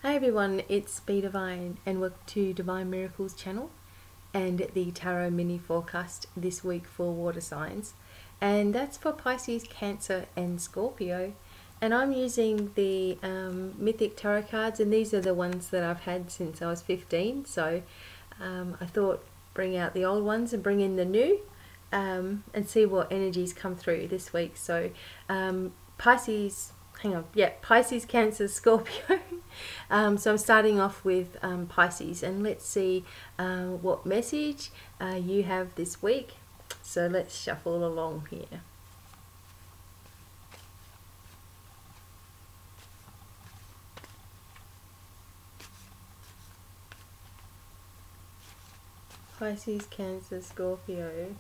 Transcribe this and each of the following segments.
Hi everyone, it's BDevine and welcome to Divine Miracles channel and the Tarot mini forecast this week for water signs, and that's for Pisces, Cancer and Scorpio. And I'm using the mythic tarot cards, and these are the ones that I've had since I was 15, so I thought bring out the old ones and bring in the new and see what energies come through this week. So Pisces, Cancer, Scorpio. So I'm starting off with Pisces, and let's see what message you have this week. So let's shuffle along here. Pisces, Cancer, Scorpio.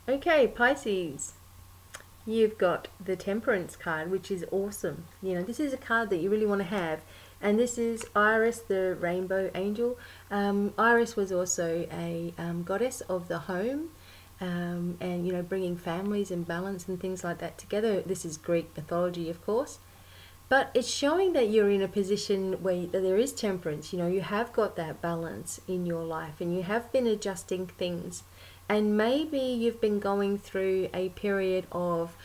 Okay, Pisces, you've got the Temperance card, which is awesome. You know, this is a card that you really want to have. And this is Iris, the rainbow angel. Iris was also a goddess of the home, and, you know, bringing families and balance and things like that together. This is Greek mythology, of course. But it's showing that you're in a position where there is temperance. You know, you have got that balance in your life and you have been adjusting things. And maybe you've been going through a period of,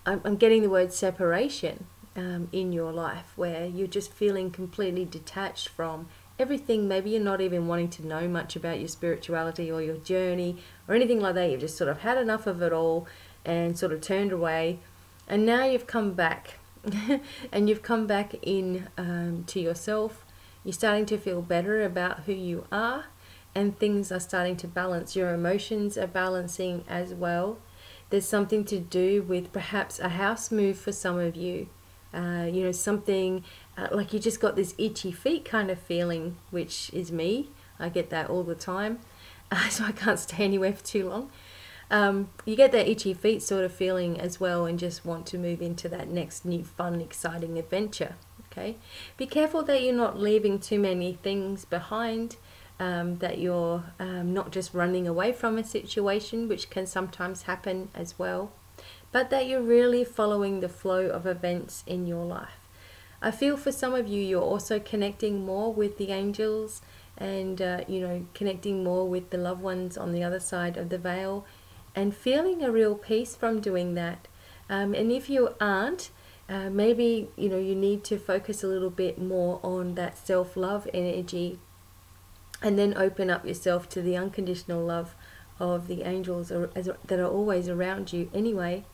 I'm getting the word separation in your life, where you're just feeling completely detached from everything. Maybe you're not even wanting to know much about your spirituality or your journey or anything like that. You've just sort of had enough of it all and sort of turned away. And now you've come back and you've come back in to yourself. You're starting to feel better about who you are. And things are starting to balance. Your emotions are balancing as well. There's something to do with perhaps a house move for some of you. You know, something like you just got this itchy feet kind of feeling, which is me. I get that all the time. So I can't stay anywhere for too long. You get that itchy feet sort of feeling as well, and just want to move into that next new fun, exciting adventure. Okay, be careful that you're not leaving too many things behind. That you're not just running away from a situation, which can sometimes happen as well, but that you're really following the flow of events in your life. I feel for some of you, you're also connecting more with the angels and, you know, connecting more with the loved ones on the other side of the veil and feeling a real peace from doing that. And if you aren't, maybe, you know, you need to focus a little bit more on that self-love energy, and then open up yourself to the unconditional love of the angels that are always around you anyway.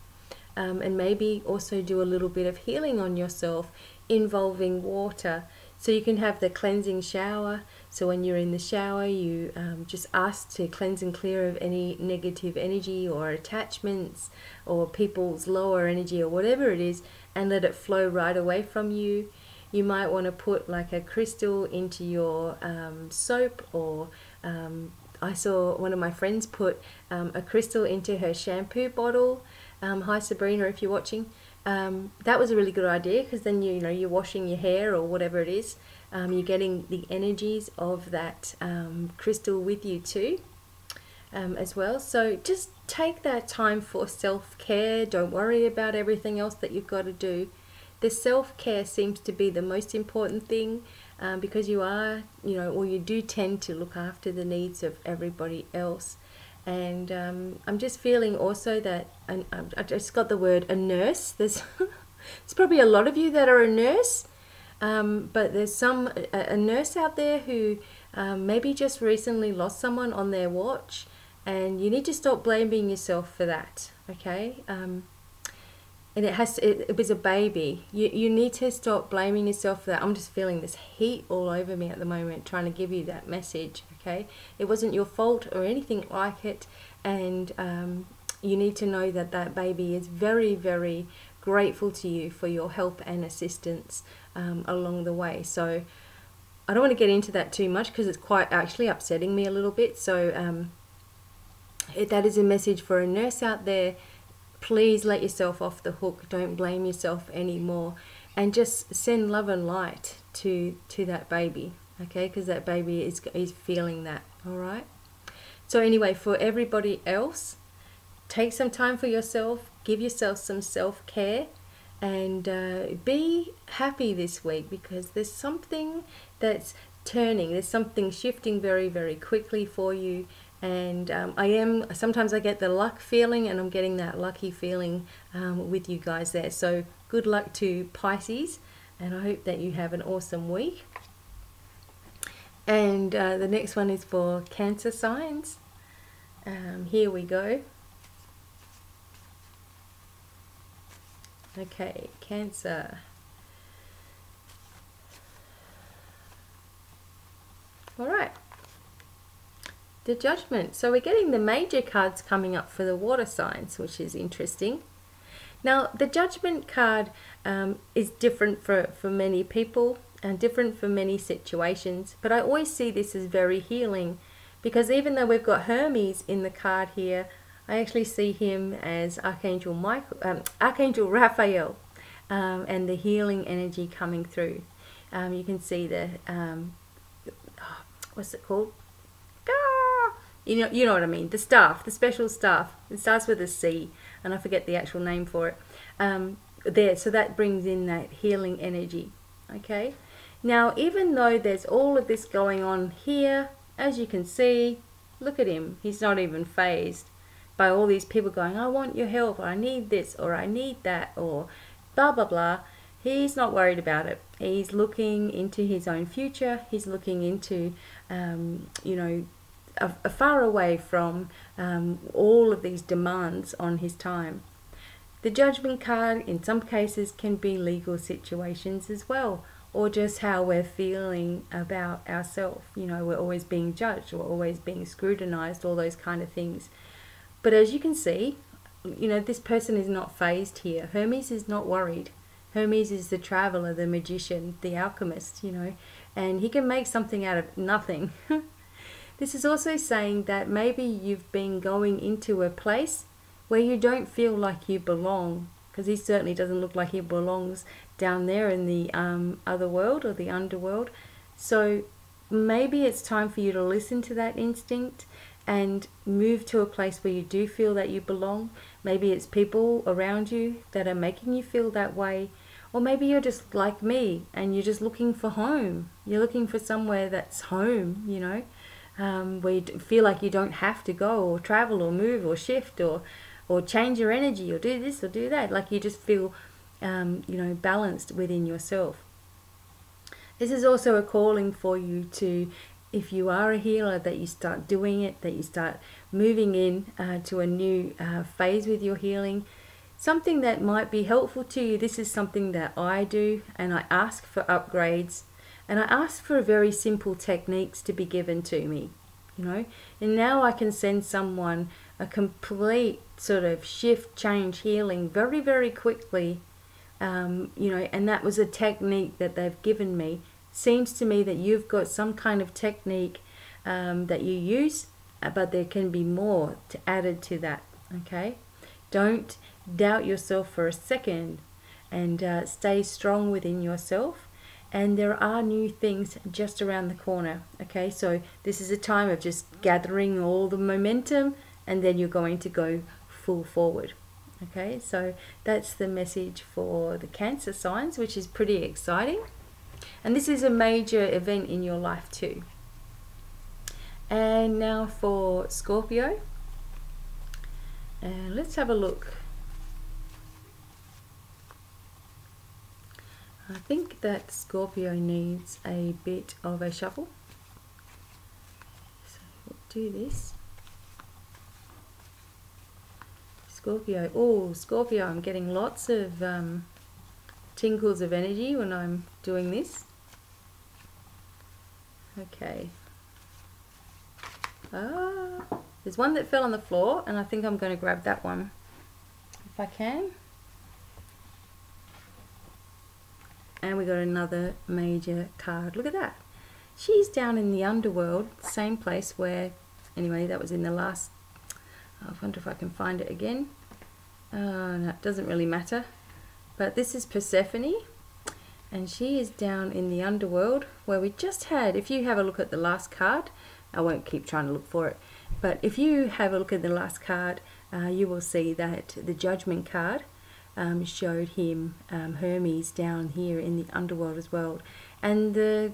And maybe also do a little bit of healing on yourself involving water. So you can have the cleansing shower. So when you're in the shower, you just ask to cleanse and clear of any negative energy or attachments or people's lower energy or whatever it is, and let it flow right away from you. You might want to put like a crystal into your soap, or I saw one of my friends put a crystal into her shampoo bottle. Hi Sabrina, if you're watching. That was a really good idea, because then you know you're washing your hair or whatever it is. You're getting the energies of that crystal with you too as well. So just take that time for self-care. Don't worry about everything else that you've got to do. The self-care seems to be the most important thing, because you are, you know, or you do tend to look after the needs of everybody else. And I'm just feeling also that, and I just got the word a nurse. There's probably a lot of you that are a nurse, but there's a nurse out there who maybe just recently lost someone on their watch, and you need to stop blaming yourself for that, okay? And it was a baby. You need to stop blaming yourself for that. I'm just feeling this heat all over me at the moment, trying to give you that message, okay? It wasn't your fault or anything like it, and you need to know that that baby is very, very grateful to you for your help and assistance along the way. So I don't want to get into that too much, because it's quite actually upsetting me a little bit. So that is a message for a nurse out there. Please let yourself off the hook. Don't blame yourself anymore, and just send love and light to that baby, okay? Because that baby is feeling that. All right. So anyway, for everybody else, take some time for yourself, give yourself some self-care, and be happy this week, because there's something that's turning, there's something shifting very, very quickly for you. And sometimes I get the luck feeling, and I'm getting that lucky feeling with you guys there. So good luck to Pisces, and I hope that you have an awesome week. And the next one is for Cancer signs. Here we go. Okay, Cancer. All right. The Judgment. So we're getting the major cards coming up for the water signs, which is interesting. Now, the Judgment card is different for many people and different for many situations, but I always see this as very healing, because even though we've got Hermes in the card here, I actually see him as Archangel Raphael, and the healing energy coming through. You can see the what's it called? You know what I mean. The staff, the special staff. It starts with a C, and I forget the actual name for it. There, so that brings in that healing energy. Okay. Now, even though there's all of this going on here, as you can see, look at him. He's not even fazed by all these people going, I want your help, or I need this, or I need that, or blah, blah, blah. He's not worried about it. He's looking into his own future. He's looking into, you know, far away from all of these demands on his time. The Judgment card in some cases can be legal situations as well, or just how we're feeling about ourselves. You know, we're always being judged, we're always being scrutinized, all those kind of things. But as you can see, you know, this person is not fazed here. Hermes is not worried. Hermes is the traveler, the magician, the alchemist, you know, and he can make something out of nothing. This is also saying that maybe you've been going into a place where you don't feel like you belong, because he certainly doesn't look like he belongs down there in the other world or the underworld. So maybe it's time for you to listen to that instinct and move to a place where you do feel that you belong. Maybe it's people around you that are making you feel that way, or maybe you're just like me and you're just looking for home. You're looking for somewhere that's home, you know, where you feel like you don't have to go or travel or move or shift or change your energy or do this or do that. Like you just feel, you know, balanced within yourself. This is also a calling for you to, if you are a healer, that you start doing it, that you start moving in to a new phase with your healing. Something that might be helpful to you. This is something that I do, and I ask for upgrades, and I ask for very simple techniques to be given to me, you know. And now I can send someone a complete sort of shift, change, healing very, very quickly, you know, and that was a technique that they've given me. Seems to me that you've got some kind of technique that you use, but there can be more added to that. Okay, don't doubt yourself for a second, and stay strong within yourself. And there are new things just around the corner. Okay, so this is a time of just gathering all the momentum, and then you're going to go full forward. Okay, so that's the message for the Cancer signs, which is pretty exciting. And this is a major event in your life too. And now for Scorpio. And let's have a look. I think that Scorpio needs a bit of a shuffle. So we'll do this. Scorpio. Oh, Scorpio, I'm getting lots of tingles of energy when I'm doing this. Okay. There's one that fell on the floor, and I think I'm going to grab that one if I can. And we got another major card. Look at that. She's down in the underworld, same place where, anyway, that was in the last. I wonder if I can find it again. No, it doesn't really matter. But this is Persephone, and she is down in the underworld where we just had, if you have a look at the last card, I won't keep trying to look for it, But if you have a look at the last card, you will see that the Judgment card showed him Hermes down here in the underworld as well. And the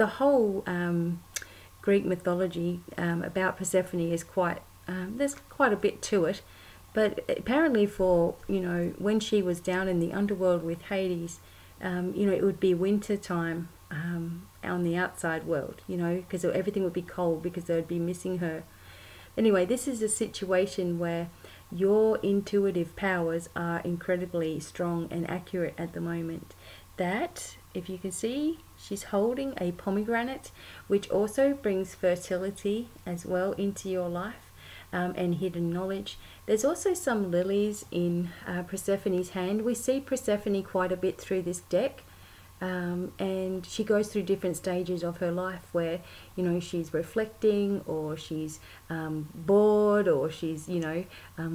whole Greek mythology about Persephone is quite, there's quite a bit to it. But apparently for, when she was down in the underworld with Hades, it would be winter time on the outside world, because everything would be cold because they would be missing her. Anyway, this is a situation where your intuitive powers are incredibly strong and accurate at the moment. That, if you can see, she's holding a pomegranate, which also brings fertility as well into your life, and hidden knowledge. There's also some lilies in Persephone's hand. We see Persephone quite a bit through this deck. And she goes through different stages of her life where, she's reflecting, or she's bored, or she's,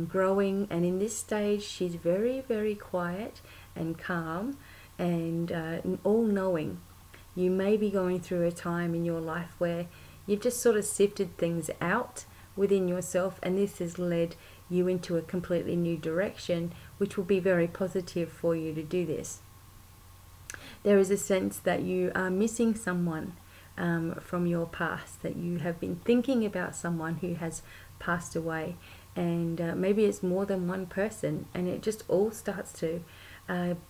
growing. And in this stage, she's very, very quiet and calm and all-knowing. You may be going through a time in your life where you've just sort of sifted things out within yourself, and this has led you into a completely new direction, which will be very positive for you to do this. There is a sense that you are missing someone from your past, that you have been thinking about someone who has passed away, and maybe it's more than one person, and it just all starts to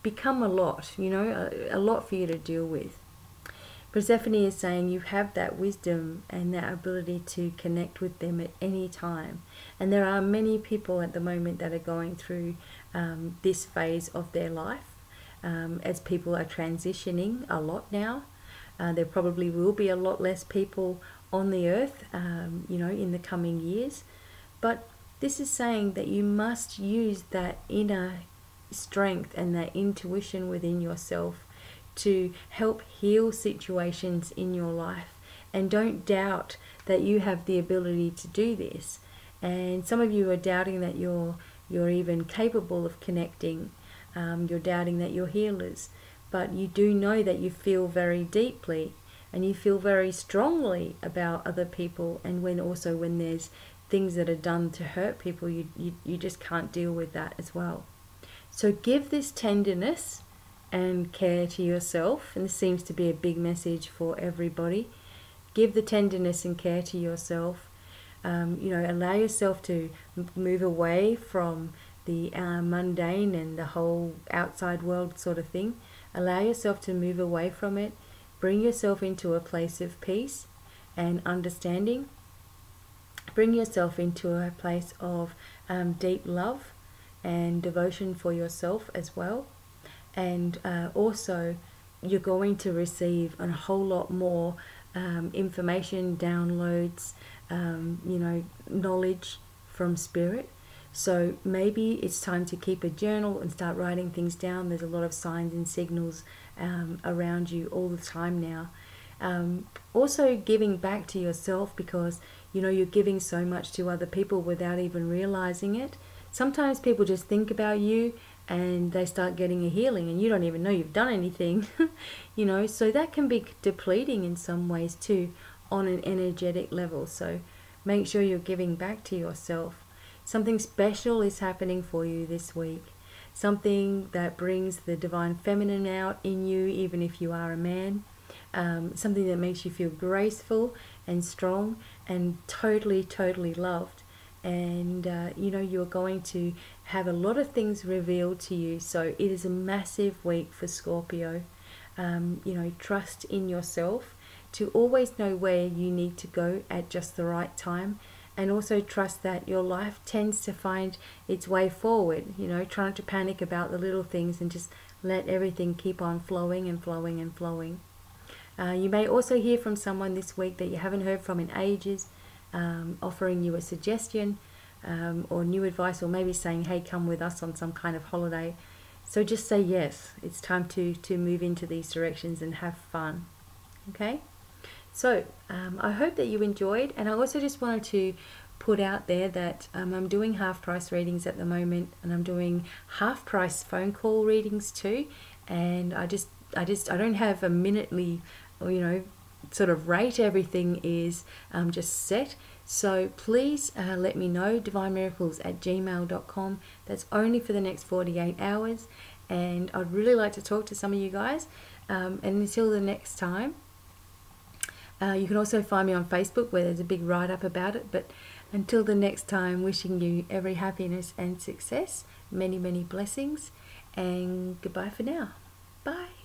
become a lot, a lot for you to deal with. Persephone is saying you have that wisdom and that ability to connect with them at any time. And there are many people at the moment that are going through this phase of their life. As people are transitioning a lot now, there probably will be a lot less people on the earth, in the coming years. But this is saying that you must use that inner strength and that intuition within yourself to help heal situations in your life. And don't doubt that you have the ability to do this. And some of you are doubting that you're even capable of connecting. You're doubting that you're healers, but you do know that you feel very deeply and you feel very strongly about other people, and when there's things that are done to hurt people, you just can't deal with that as well. So give this tenderness and care to yourself, and this seems to be a big message for everybody. Give the tenderness and care to yourself. Allow yourself to move away from the mundane and the whole outside world sort of thing. Allow yourself to move away from it. Bring yourself into a place of peace and understanding. Bring yourself into a place of deep love and devotion for yourself as well. And also, you're going to receive a whole lot more information, downloads, knowledge from Spirit. So maybe it's time to keep a journal and start writing things down. There's a lot of signs and signals around you all the time now. Also giving back to yourself, because you're giving so much to other people without even realizing it. Sometimes people just think about you and they start getting a healing and you don't even know you've done anything. So that can be depleting in some ways too on an energetic level. So make sure you're giving back to yourself. Something special is happening for you this week. Something that brings the divine feminine out in you, even if you are a man. Something that makes you feel graceful and strong and totally, totally loved. And, you're going to have a lot of things revealed to you. So it is a massive week for Scorpio. Trust in yourself to always know where you need to go at just the right time. And also trust that your life tends to find its way forward. Try not to panic about the little things and just let everything keep on flowing and flowing and flowing. You may also hear from someone this week that you haven't heard from in ages, offering you a suggestion or new advice, or maybe saying, hey, come with us on some kind of holiday. So just say yes. It's time to move into these directions and have fun. Okay? So I hope that you enjoyed, and I also just wanted to put out there that I'm doing half price readings at the moment, and I'm doing half price phone call readings too. And I don't have a minutely, sort of rate. Everything is just set. So please let me know, divinemiracles@gmail.com. That's only for the next 48 hours, and I'd really like to talk to some of you guys. And until the next time, you can also find me on Facebook where there's a big write-up about it. But until the next time, wishing you every happiness and success, many, many blessings, and goodbye for now. Bye.